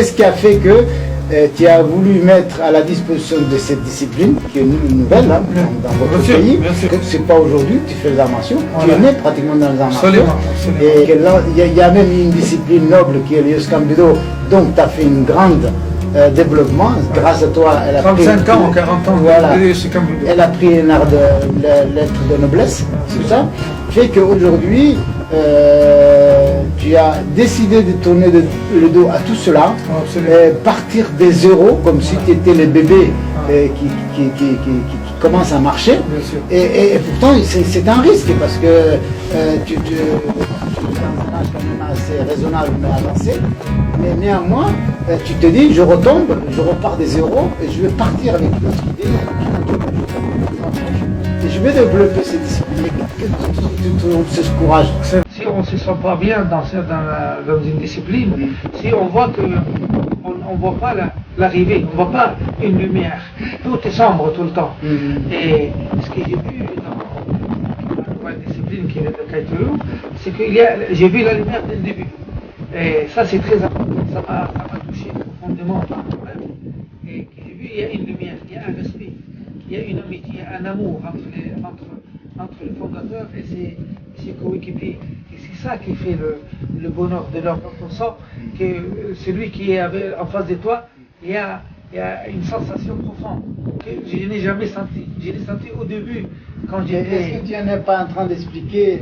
Ce qui a fait que tu as voulu mettre à la disposition de cette discipline, qui est nouvelle hein, dans votre pays, ce n'est pas aujourd'hui que tu fais les arts martiaux, tu es né pratiquement dans les arts martiaux. Et il y a même une discipline noble qui est le Yosukan Budo, donc tu as fait un grand développement. Grâce à toi, elle a 35 pris, ans, 40 ans, voilà, elle a pris un art de lettre de noblesse, c'est ça, fait qu'aujourd'hui, tu as décidé de tourner le dos à tout cela, partir des zéros, comme si tu étais le bébé qui commence à marcher. Et pourtant, c'est un risque parce que tu es dans un âge quand même assez raisonnable mais avancé. Mais néanmoins, tu te dis, je retombe, je repars des zéros et je vais partir avec une autre idée. Et je vais développer cette discipline. C'est ce courage. Si on ne se sent pas bien dans une discipline, si on voit que on ne voit pas l'arrivée, on ne voit pas une lumière, tout est sombre tout le temps. Et ce que j'ai vu dans la discipline qui est de Kaitoru, c'est que j'ai vu la lumière dès le début. Et ça c'est très important, ça m'a touché profondément par moi-même. Et j'ai vu, il y a une lumière, il y a un respect, il y a une amitié, un amour entre le fondateur et ses coéquipiers. Et c'est ça qui fait le bonheur de leur sent que celui qui est en face de toi, il y a une sensation profonde que je n'ai jamais sentie. Je l'ai senti au début quand j'étais... Est-ce que tu n'es pas en train d'expliquer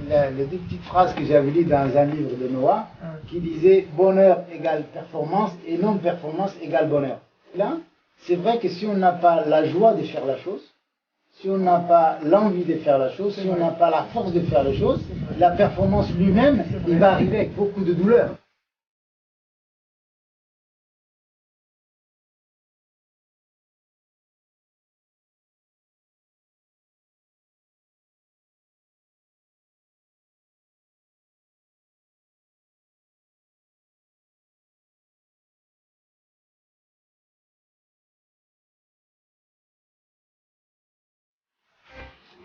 les deux petites phrases que j'avais lues dans un livre de Noah qui disait bonheur égale performance et non performance égale bonheur. Là, c'est vrai que si on n'a pas la joie de faire la chose, si on n'a pas l'envie de faire la chose, si on n'a pas la force de faire les choses, la performance lui-même, il va arriver avec beaucoup de douleur.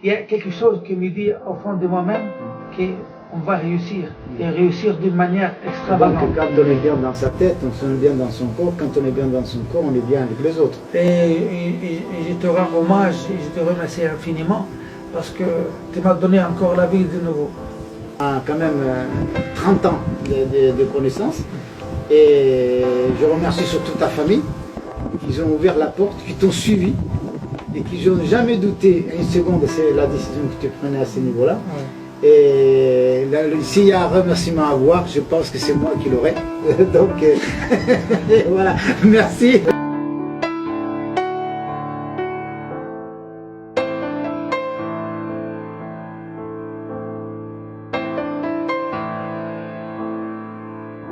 Il y a quelque chose qui me dit au fond de moi-même qu'on va réussir, et réussir d'une manière extravagante. Donc, quand on est bien dans sa tête, on se sent bien dans son corps. Quand on est bien dans son corps, on est bien avec les autres. Et je te rends hommage, et je te remercie infiniment, parce que tu m'as donné encore la vie de nouveau. Quand même 30 ans de connaissances. Et je remercie surtout ta famille, qui ont ouvert la porte, qui t'ont suivi. Et qui n'ont jamais douté une seconde, c'est la décision que tu prenais à ce niveau-là. Et s'il y a un remerciement à avoir, je pense que c'est moi qui l'aurai. Donc voilà, merci.